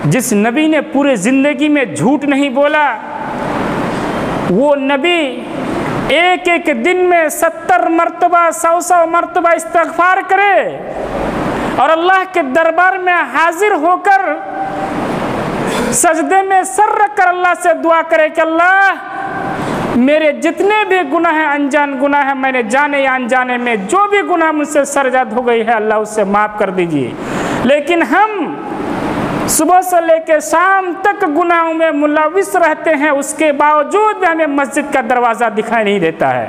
जिस नबी ने पूरे ज़िंदगी में झूठ नहीं बोला, वो नबी एक एक दिन में 70 मरतबा 100 मरतबा इस्तिग़फ़ार करे और अल्लाह के दरबार में हाजिर होकर सजदे में सर रख कर अल्लाह से दुआ करे कि अल्लाह मेरे जितने भी गुनाह हैं, अनजान गुनाह हैं, मैंने जाने या अनजाने में जो भी गुनाह मुझसे सरजद हो गई है, अल्लाह उससे माफ़ कर दीजिए। लेकिन हम सुबह से लेकर शाम तक गुनाहों में मुलविस रहते हैं, उसके बावजूद भी हमें मस्जिद का दरवाज़ा दिखाई नहीं देता है,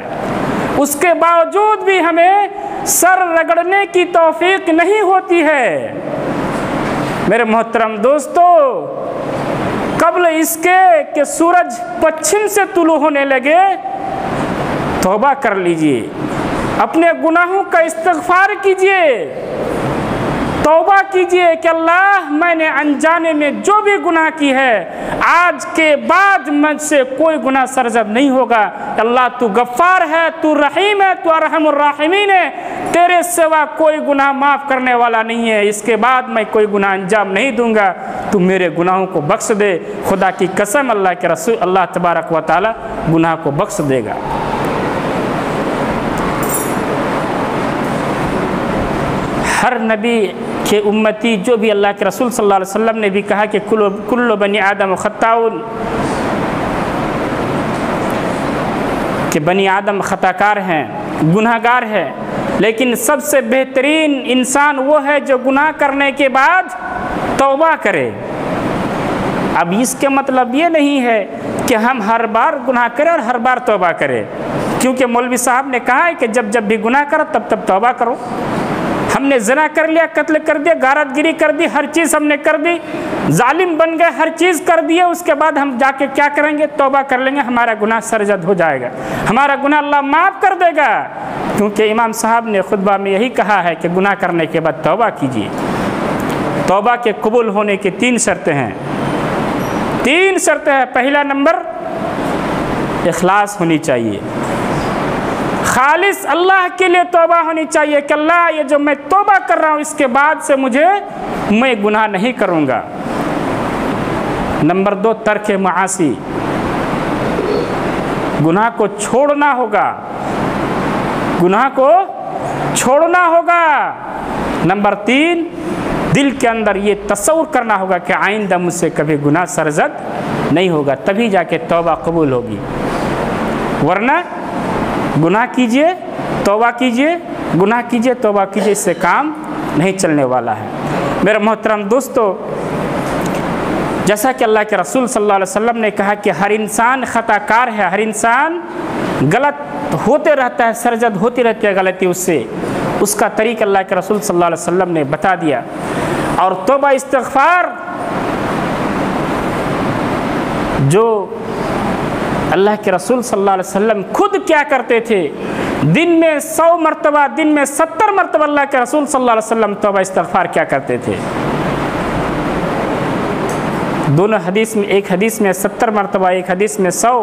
उसके बावजूद भी हमें सर रगड़ने की तौफीक नहीं होती है। मेरे मोहतरम दोस्तों, कब्ल इसके कि सूरज पश्चिम से तुलू होने लगे, तौबा कर लीजिए, अपने गुनाहों का इस्तिग़फ़ार कीजिए, तौबा कीजिए कि अल्लाह मैंने अनजाने में जो भी गुनाह की है, आज के बाद मुझसे कोई गुनाह सरजद नहीं होगा। अल्लाह तू गफ़्फ़ार है, तू रहीम है, तू अरहमुर राहिमीन है, तेरे सिवा कोई गुनाह माफ़ करने वाला नहीं है, इसके बाद मैं कोई गुनाह अंजाम नहीं दूंगा, तू मेरे गुनाहों को बख्श दे। खुदा की कसम, अल्लाह के रसूल अल्लाह तबारक व तआला गुनाह को बख्श देगा। हर नबी के उम्मती जो भी अल्लाह के रसूल सल्लल्लाहु अलैहि वसल्लम ने भी कहा कि कुल्लु बनी आदम खत्ताउन, कि बनी आदम खताकार हैं, गुनाहगार हैं, लेकिन सबसे बेहतरीन इंसान वो है जो गुनाह करने के बाद तौबा करे। अब इसके मतलब ये नहीं है कि हम हर बार गुनाह करें और हर बार तौबा करें, क्योंकि मौलवी साहब ने कहा है कि जब जब भी गुनाह करो तब तब तौबा करो। हमने ज़िना कर लिया, कत्ल कर दिया, गारतगिरी कर दी, हर चीज़ हमने कर दी, जालिम बन गए, हर चीज़ कर दिए, उसके बाद हम जाके क्या करेंगे? तौबा कर लेंगे, हमारा गुनाह सरजद हो जाएगा, हमारा गुनाह अल्लाह माफ़ कर देगा। क्योंकि इमाम साहब ने खुतबा में यही कहा है कि गुनाह करने के बाद तौबा कीजिए। तौबा के कबूल होने की 3 शर्तें हैं, 3 शर्तें हैं। पहला नंबर, इखलास होनी चाहिए, खालिस अल्लाह के लिए तौबा होनी चाहिए कि अल्लाह ये जो मैं तौबा कर रहा हूँ इसके बाद से मैं गुनाह नहीं करूँगा। नंबर 2, तर्क मासी, गुनाह को छोड़ना होगा, गुनाह को छोड़ना होगा। नंबर 3, दिल के अंदर ये तसव्वुर करना होगा कि आइंदा मुझसे कभी गुनाह सरजद नहीं होगा, तभी जाके तौबा कबूल होगी। वरना गुनाह कीजिए तौबा कीजिए, गुनाह कीजिए तौबा कीजिए, इससे काम नहीं चलने वाला है। मेरे मोहतरम दोस्तों, जैसा कि अल्लाह के रसूल सल्लल्लाहु अलैहि वसल्लम ने कहा कि हर इंसान खताकार है, हर इंसान गलत होते रहता है, सरजद होती रहती है गलती उससे, उसका तरीक़ा अल्लाह के रसूल सल्लल्लाहु अलैहि वसल्लम ने बता दिया। और तौबा इस्तिग़फ़ार जो अल्लाह के रसूल सल्लल्लाहु अलैहि वसल्लम खुद क्या करते थे, दिन में 100 मरतबा, दिन में 70 मरतबा अल्लाह के रसूल सल्लल्लाहु अलैहि वसल्लम तौबा इस्तिग़फ़ार क्या करते थे। दोनों हदीस में, एक हदीस में 70 मरतबा, एक हदीस में 100।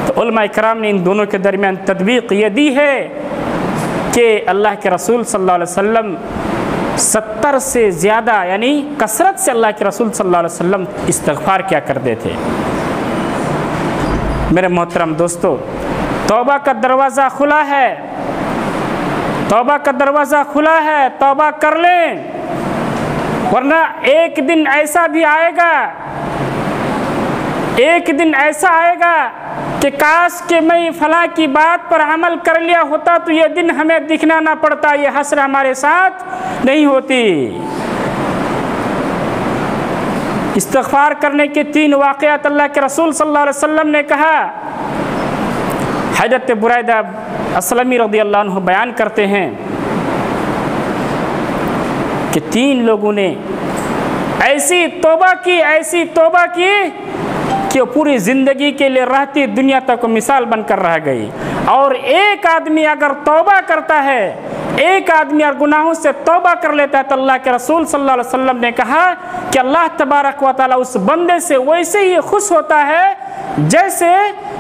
तो उलमा इकराम ने इन दोनों के दरमियान तदबीक़ ये दी है कि अल्लाह के रसूल सल्लल्लाहु अलैहि वसल्लम 70 से ज़्यादा यानी कसरत से अल्लाह के रसूल सल्लल्लाहु अलैहि वसल्लम इस्तिग़फ़ार क्या करते थे। मेरे मोहतरम दोस्तों, तौबा का दरवाज़ा खुला है, तौबा का दरवाज़ा खुला है, तौबा कर लें, वरना एक दिन ऐसा भी आएगा, एक दिन ऐसा आएगा कि काश कि मैं फलां की बात पर अमल कर लिया होता तो ये दिन हमें दिखना ना पड़ता, ये हसर हमारे साथ नहीं होती। इस्तिग़फ़ार करने के 3 वाक़यात अल्लाह के रसूल सल्लल्लाहु अलैहि वसल्लम ने कहा। हज़रत बुरैदा असलमी रज़ियल्लाहु अन्हु बयान करते हैं कि 3 लोगों ने ऐसी तौबा की कि पूरी ज़िंदगी के लिए रहती दुनिया तक मिसाल बनकर रह गई। और एक आदमी अगर तौबा करता है, एक आदमी अगर गुनाहों से तौबा कर लेता है, तो अल्लाह के रसूल सल्लल्लाहु अलैहि वसल्लम ने कहा कि अल्लाह तबारक व तआला उस बंदे से वैसे ही खुश होता है जैसे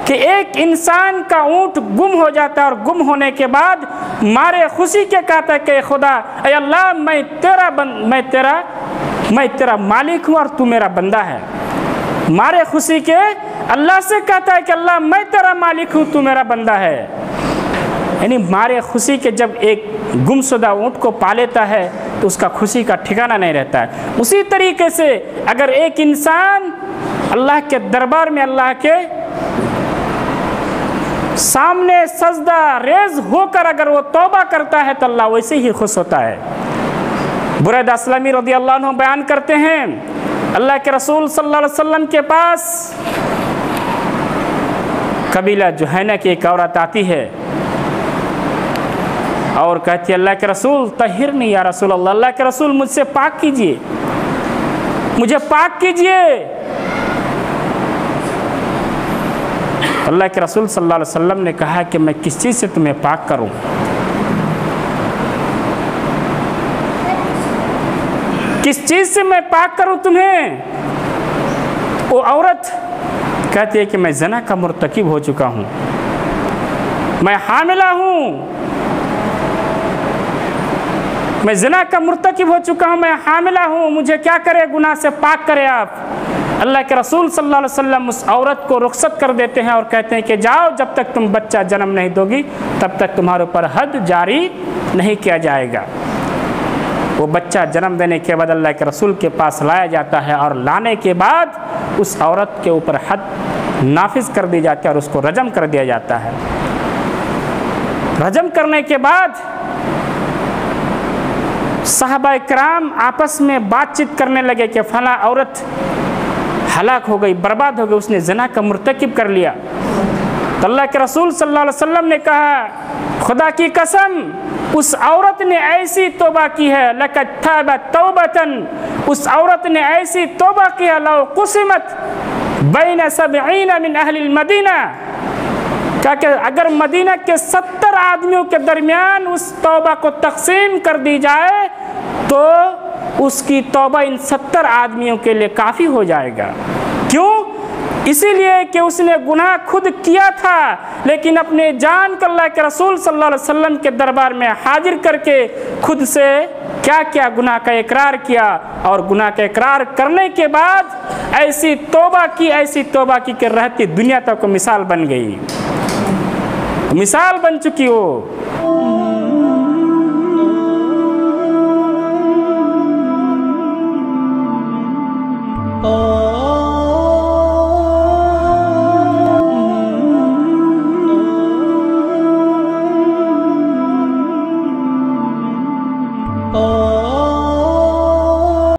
कि एक इंसान का ऊँट गुम हो जाता है और गुम होने के बाद मारे खुशी के कहता है कि खुदा, ऐ अल्लाह मैं तेरा मैं तेरा मालिक हूँ और तू मेरा बंदा है। मारे खुशी के अल्लाह से कहता है कि अल्लाह मैं तेरा मालिक हूँ, तू मेरा बंदा है। यानी मारे खुशी के जब एक गुमशुदा ऊँट को पा लेता है तो उसका खुशी का ठिकाना नहीं रहता है। उसी तरीके से अगर एक इंसान अल्लाह के दरबार में अल्लाह के सामने सजदा रेज होकर अगर वो तौबा करता है तो अल्लाह वैसे ही खुश होता है। बुरैदा अस्लमी रज़ियल्लाहु अन्हु बयान करते हैं, अल्लाह के रसूल सल्लल्लाहु अलैहि वसल्लम के पास कबीला जुहैना की एक औरत आती है और कहती है, अल्लाह के रसूल तहिरनी या रसूल अल्लाह, अल्लाह के रसूल मुझसे पाक कीजिए, मुझे पाक कीजिए। अल्लाह के रसूल सल्लल्लाहु अलैहि वसल्लम ने कहा कि मैं किस चीज़ से तुम्हें पाक करूं? किस चीज़ से मैं पाक करूं तुम्हें? वो औरत कहती है कि मैं ज़ना का मुर्तकिब हो चुका हूं, मैं हामिला हूं, मैं ज़ना का मुर्तकिब हो चुका हूं, मैं हामिला हूं, मुझे क्या करे, गुनाह से पाक करे आप। अल्लाह के रसूल सल्लल्लाहु अलैहि वसल्लम उस औरत को रुखसत कर देते हैं और कहते हैं कि जाओ, जब तक तुम बच्चा जन्म नहीं दोगी तब तक तुम्हारे ऊपर हद जारी नहीं किया जाएगा। वो बच्चा जन्म देने के बाद अल्लाह के रसूल के पास लाया जाता है और लाने के बाद उस औरत के ऊपर हद नाफिज कर दी जाती है और उसको रजम कर दिया जाता है। रजम करने के बाद सहाबा इकराम आपस में बातचीत करने लगे कि फला औरत हलाक हो गई, बर्बाद हो गई, उसने ज़ना का मुर्तकिब कर लिया। तो अल्लाह के रसूल सल्लल्लाहु अलैहि वसल्लम ने कहा, खुदा की कसम उस औरत ने ऐसी तौबा की है, लक़द ताबत तौबतन, उस औरत ने ऐसी तौबा की है, लौ कुसिमत बैन सबईन मिन अहलिल मदीना, क्या कि अगर मदीना के 70 आदमियों के दरमियान उस तौबा को तकसीम कर दी जाए तो उसकी तौबा इन 70 आदमियों के लिए काफ़ी हो जाएगा। क्यों? इसीलिए कि उसने गुनाह खुद किया था, लेकिन अपने जान को अल्लाह के रसूल सल्लल्लाहु अलैहि वसल्लम के दरबार में हाजिर करके खुद से क्या क्या गुनाह का इकरार किया, और गुनाह का इकरार करने के बाद ऐसी तौबा की कि रहती दुनिया तक मिसाल बन गई, मिसाल बन चुकी हो।